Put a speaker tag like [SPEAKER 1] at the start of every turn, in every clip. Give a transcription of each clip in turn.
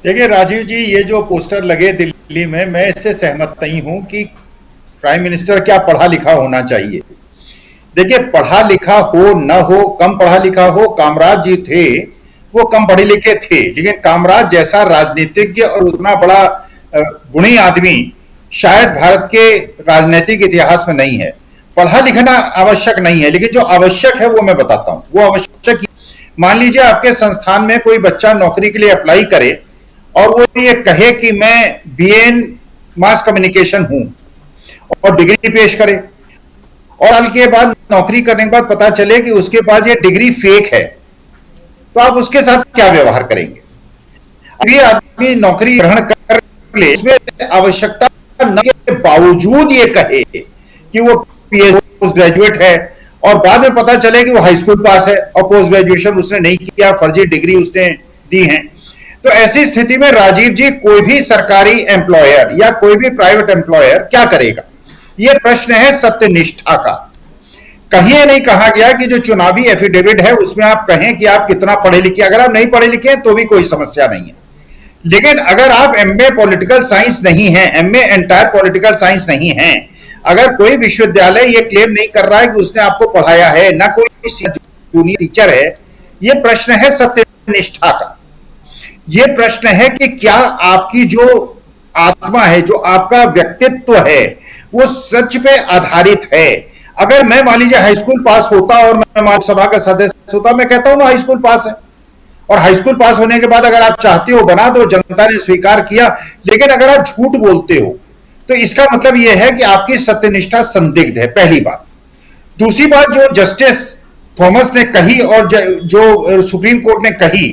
[SPEAKER 1] देखिए राजीव जी, ये जो पोस्टर लगे दिल्ली में, मैं इससे सहमत नहीं हूं कि प्राइम मिनिस्टर क्या पढ़ा लिखा होना चाहिए। देखिए, पढ़ा लिखा हो न हो, कम पढ़ा लिखा हो, कामराज जी थे, वो कम पढ़े लिखे थे, लेकिन कामराज जैसा राजनीतिज्ञ और उतना बड़ा गुणी आदमी शायद भारत के राजनीतिक इतिहास में नहीं है। पढ़ा लिखना आवश्यक नहीं है, लेकिन जो आवश्यक है वो मैं बताता हूं। वो आवश्यक, मान लीजिए आपके संस्थान में कोई बच्चा नौकरी के लिए अप्लाई करे और वो ये कहे कि मैं बीएन मास कम्युनिकेशन हूं और डिग्री पेश करे, और साल के बाद नौकरी करने के बाद पता चले कि उसके पास ये डिग्री फेक है, तो आप उसके साथ क्या व्यवहार करेंगे? अभी आदमी नौकरी ग्रहण कर ले, इसमें आवश्यकता न के बावजूद ये कहे कि वो पीएचडी पोस्ट ग्रेजुएट है, और बाद में पता चले कि वो हाई स्कूल पास है और पोस्ट ग्रेजुएशन उसने नहीं किया, फर्जी डिग्री उसने दी है। तो ऐसी स्थिति में राजीव जी, कोई भी सरकारी एम्प्लॉयर या कोई भी प्राइवेट एम्प्लॉयर क्या करेगा? यह प्रश्न है सत्यनिष्ठा का। कहीं नहीं कहा गया कि जो चुनावी एफिडेविट है उसमें आप कहें कि आप कितना पढ़े लिखे। अगर आप नहीं पढ़े लिखे हैं तो भी कोई समस्या नहीं है, लेकिन अगर आप एमए पॉलिटिकल साइंस नहीं है, एमए एंटायर पॉलिटिकल साइंस नहीं है, अगर कोई विश्वविद्यालय ये क्लेम नहीं कर रहा है कि उसने आपको पढ़ाया है, ना कोई जूनियर टीचर है, ये प्रश्न है सत्यनिष्ठा का। ये प्रश्न है कि क्या आपकी जो आत्मा है, जो आपका व्यक्तित्व है, वो सच पे आधारित है। अगर मैं मान लीजिए हाई स्कूल पास होता और मैं लोकसभा का सदस्य होता, मैं कहता हूं ना हाई स्कूल पास है, और हाई स्कूल पास होने के बाद अगर आप चाहते हो बना दो, जनता ने स्वीकार किया, लेकिन अगर आप झूठ बोलते हो तो इसका मतलब यह है कि आपकी सत्यनिष्ठा संदिग्ध है, पहली बात। दूसरी बात, जो जस्टिस थॉमस ने कही और जो सुप्रीम कोर्ट ने कही,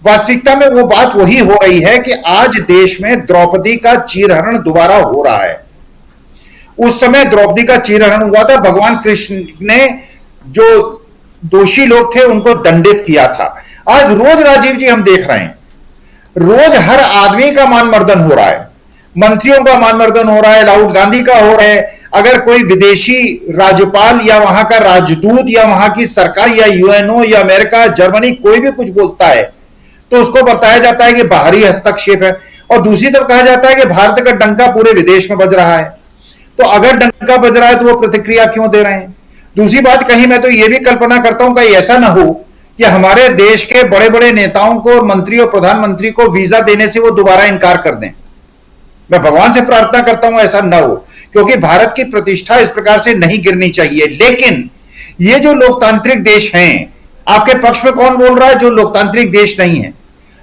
[SPEAKER 1] वास्तविकता में वो बात वही हो रही है कि आज देश में द्रौपदी का चीरहरण दोबारा हो रहा है। उस समय द्रौपदी का चीरहरण हुआ था, भगवान कृष्ण ने जो दोषी लोग थे उनको दंडित किया था। आज रोज राजीव जी हम देख रहे हैं, रोज हर आदमी का मानमर्दन हो रहा है, मंत्रियों का मानमर्दन हो रहा है, राहुल गांधी का हो रहा है। अगर कोई विदेशी राज्यपाल या वहां का राजदूत या वहां की सरकार या यूएनओ या अमेरिका, जर्मनी, कोई भी कुछ बोलता है तो उसको बताया जाता है कि बाहरी हस्तक्षेप है, और दूसरी तरफ कहा जाता है कि भारत का डंका पूरे विदेश में बज रहा है। तो अगर डंका बज रहा है तो वो प्रतिक्रिया क्यों दे रहे हैं? दूसरी बात, कहीं मैं तो ये भी कल्पना करता हूं कि ऐसा ना हो कि हमारे देश के बड़े बड़े नेताओं को, मंत्री और प्रधानमंत्री को वीजा देने से वो दोबारा इनकार कर दें। मैं भगवान से प्रार्थना करता हूं ऐसा ना हो, क्योंकि भारत की प्रतिष्ठा इस प्रकार से नहीं गिरनी चाहिए। लेकिन ये जो लोकतांत्रिक देश हैं, आपके पक्ष में कौन बोल रहा है जो लोकतांत्रिक देश नहीं है?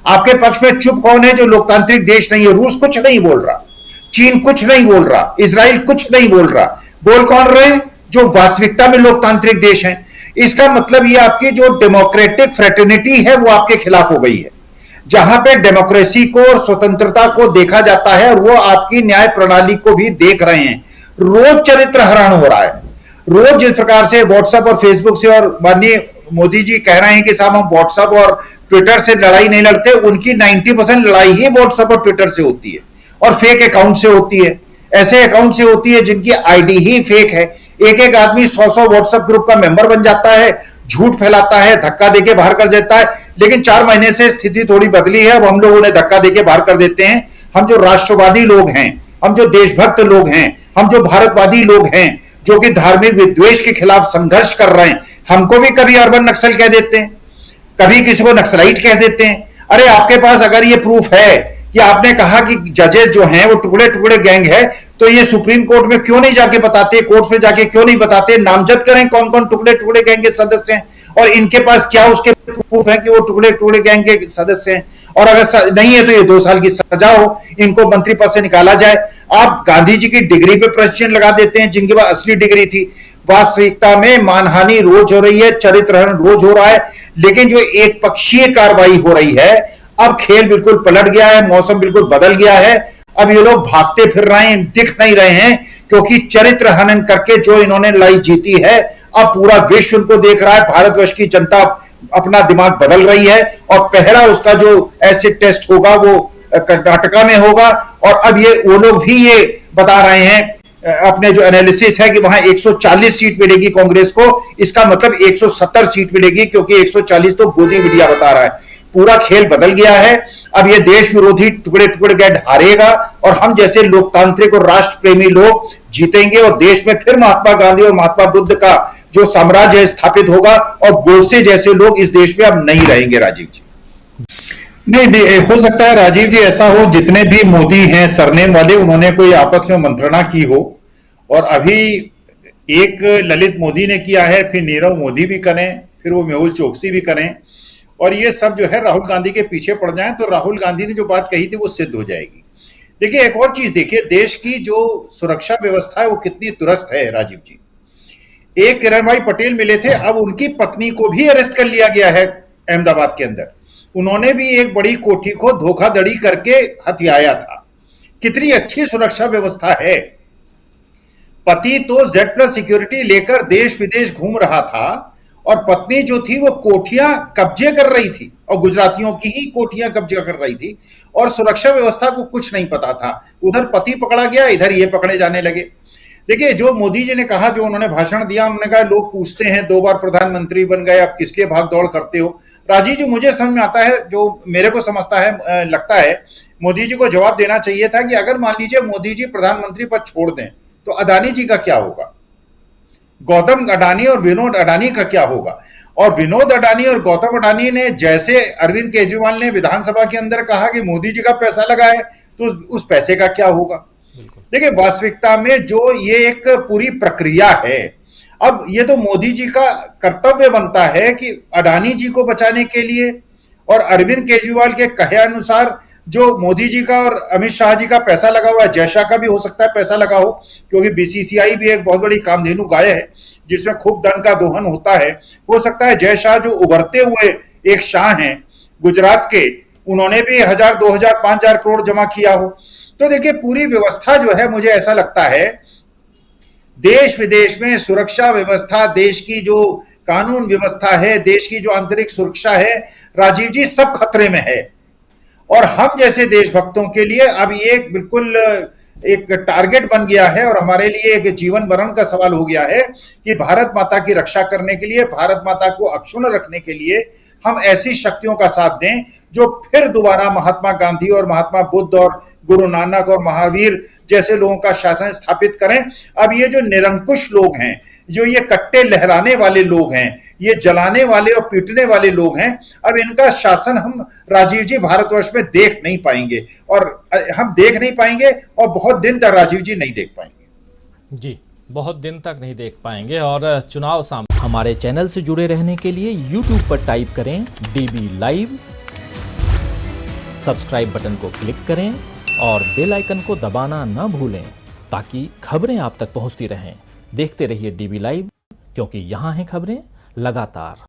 [SPEAKER 1] आपके पक्ष में चुप कौन है जो लोकतांत्रिक देश नहीं है? रूस कुछ नहीं बोल रहा, चीन कुछ नहीं बोल रहा, इजराइल कुछ नहीं बोल रहा। बोल कौन रहे? जो वास्तविकता में लोकतांत्रिक देश हैं। इसका मतलब ये आपकी जो डेमोक्रेटिक फ्रेटर्निटी है वो आपके खिलाफ हो गई है। जहां पे डेमोक्रेसी को और स्वतंत्रता को देखा जाता है, और वो आपकी न्याय प्रणाली को भी देख रहे हैं। रोज चरित्र हरण हो रहा है। रोज जिस प्रकार से व्हाट्सएप और फेसबुक से, और माननीय मोदी जी कह रहे हैं कि साहब हम व्हाट्सएप और ट्विटर से लड़ाई नहीं लड़ते, उनकी 90% लड़ाई ही व्हाट्सएप और ट्विटर से होती है, और फेक अकाउंट से होती है। ऐसे अकाउंट से होती है जिनकी आईडी ही फेक है। एक एक आदमी 100 व्हाट्सएप ग्रुप का मेंबर बन जाता है, झूठ फैलाता है, धक्का देके बाहर कर देता है। लेकिन 4 महीने से स्थिति थोड़ी बदली है, अब हम लोग उन्हें धक्का देके बाहर कर देते हैं। हम जो राष्ट्रवादी लोग हैं, हम जो देशभक्त लोग हैं, हम जो भारतवादी लोग हैं, जो कि धार्मिक विद्वेष के खिलाफ संघर्ष कर रहे हैं, हमको भी कभी अर्बन नक्सल कह देते हैं, कभी किसी को नक्सलाइट कह देते हैं। अरे आपके पास अगर ये प्रूफ है कि आपने कहा कि जजेस जो हैं वो टुकड़े टुकड़े गैंग है, तो ये सुप्रीम कोर्ट में क्यों नहीं जाके बताते, कोर्ट में जाके क्यों नहीं बताते? नामजद करें कौन कौन टुकड़े टुकड़े गैंग के सदस्य हैं, और इनके पास क्या उसके प्रूफ है कि वो टुकड़े टुकड़े गैंग के सदस्य हैं। और अगर नहीं है तो ये 2 साल की सजा हो, इनको मंत्री पद से निकाला जाए। आप गांधी जी की डिग्री पे प्रश्न लगा देते हैं जिनके पास असली डिग्री थी। वास्तविकता में मानहानि रोज हो रही है, चरित्रहरण रोज हो रहा है, लेकिन जो एक पक्षीय कार्रवाई हो रही है, अब खेल बिल्कुल पलट गया है, मौसम बिल्कुल बदल गया है। अब ये लोग भागते फिर रहे हैं, दिख नहीं रहे हैं, क्योंकि चरित्र हनन करके जो इन्होंने लड़ाई जीती है, अब पूरा विश्व उनको देख रहा है। भारतवर्ष की जनता अपना दिमाग बदल रही है, और पहला उसका जो एसिड टेस्ट होगा वो कर्नाटका में होगा। और अब ये वो लोग भी ये बता रहे हैं, अपने जो एनालिसिस है, कि वहां 140 सीट मिलेगी कांग्रेस को, इसका मतलब 170 सीट मिलेगी, क्योंकि 140 तो गोदी मीडिया बता रहा है। पूरा खेल बदल गया है। अब ये देश विरोधी टुकड़े टुकड़े गए ढारेगा और हम जैसे लोकतांत्रिक और राष्ट्र प्रेमी लोग जीतेंगे और देश में फिर महात्मा गांधी और महात्मा बुद्ध का जो साम्राज्य स्थापित होगा और गोडसे जैसे लोग इस देश में अब नहीं रहेंगे। राजीव जी
[SPEAKER 2] नहीं, हो सकता है राजीव जी ऐसा हो, जितने भी मोदी हैं सरनेम वाले, उन्होंने कोई आपस में मंत्रणा की हो और अभी एक ललित मोदी ने किया है, फिर नीरव मोदी भी करें, फिर वो मेहुल चोकसी भी करें और ये सब जो है राहुल गांधी के पीछे पड़ जाएं, तो राहुल गांधी ने जो बात कही थी वो सिद्ध हो जाएगी। देखिए एक और चीज देखिए, देश की जो सुरक्षा व्यवस्था है वो कितनी दुरुस्त है राजीव जी। एक किरण भाई पटेल मिले थे, अब उनकी पत्नी को भी अरेस्ट कर लिया गया है अहमदाबाद के अंदर। उन्होंने भी एक बड़ी कोठी को धोखाधड़ी करके हथियाया था। कितनी अच्छी सुरक्षा व्यवस्था है। पति तो Z+ सिक्योरिटी लेकर देश विदेश घूम रहा था और पत्नी जो थी वो कोठियां कब्जे कर रही थी और गुजरातियों की ही कोठियां कब्जा कर रही थी और सुरक्षा व्यवस्था को कुछ नहीं पता था। उधर पति पकड़ा गया, इधर ये पकड़े जाने लगे। देखिए जो मोदी जी ने कहा, जो उन्होंने भाषण दिया, उन्होंने कहा लोग पूछते हैं 2 बार प्रधानमंत्री बन गए, अब किस लिए भाग दौड़ करते हो। राजीव जी मुझे समझ में आता है, जो मेरे को समझता है, लगता है मोदी जी को जवाब देना चाहिए था कि अगर मान लीजिए मोदी जी प्रधानमंत्री पद छोड़ दें तो अदानी जी का क्या होगा, गौतम अडानी और विनोद अडानी का क्या होगा। और विनोद अडानी और गौतम अडानी ने, जैसे अरविंद केजरीवाल ने विधानसभा के अंदर कहा कि मोदी जी का पैसा लगा है, तो उस पैसे का क्या होगा। देखिए वास्तविकता में जो ये एक पूरी प्रक्रिया है, अब ये तो मोदी जी का कर्तव्य बनता है कि अडानी जी को बचाने के लिए और अरविंद केजरीवाल के कहे अनुसार जो मोदी जी का और अमित शाह जी का पैसा लगा हुआ है, जय शाह का भी हो सकता है पैसा लगा हो, क्योंकि BCCI भी एक बहुत बड़ी कामधेनु गाय है जिसमें खूब धन का दोहन होता है। हो सकता है जय शाह जो उभरते हुए एक शाह हैं गुजरात के, उन्होंने भी 1000, 2000, 5000 करोड़ जमा किया हो। तो देखिए पूरी व्यवस्था जो है, मुझे ऐसा लगता है देश विदेश में सुरक्षा व्यवस्था, देश की जो कानून व्यवस्था है, देश की जो आंतरिक सुरक्षा है, राजीव जी सब खतरे में है। और हम जैसे देशभक्तों के लिए अब ये बिल्कुल एक टारगेट बन गया है और हमारे लिए एक जीवन मरण का सवाल हो गया है कि भारत माता की रक्षा करने के लिए, भारत माता को अक्षुण्ण रखने के लिए हम ऐसी शक्तियों का साथ दें जो फिर दोबारा महात्मा गांधी और महात्मा बुद्ध और गुरु नानक और महावीर जैसे लोगों का शासन स्थापित करें। अब ये जो निरंकुश लोग हैं, जो ये कट्टे लहराने वाले लोग हैं, ये जलाने वाले और पीटने वाले लोग हैं, अब इनका शासन हम राजीव जी भारतवर्ष में देख नहीं पाएंगे और हम देख नहीं पाएंगे और बहुत दिन तक राजीव जी नहीं देख पाएंगे।
[SPEAKER 3] जी बहुत दिन तक नहीं देख पाएंगे। और चुनाव सामने, हमारे चैनल से जुड़े रहने के लिए YouTube पर टाइप करें DB लाइव, सब्सक्राइब बटन को क्लिक करें और बेल आइकन को दबाना न भूलें ताकि खबरें आप तक पहुंचती रहें। देखते रहिए DB लाइव, क्योंकि यहाँ हैं खबरें लगातार।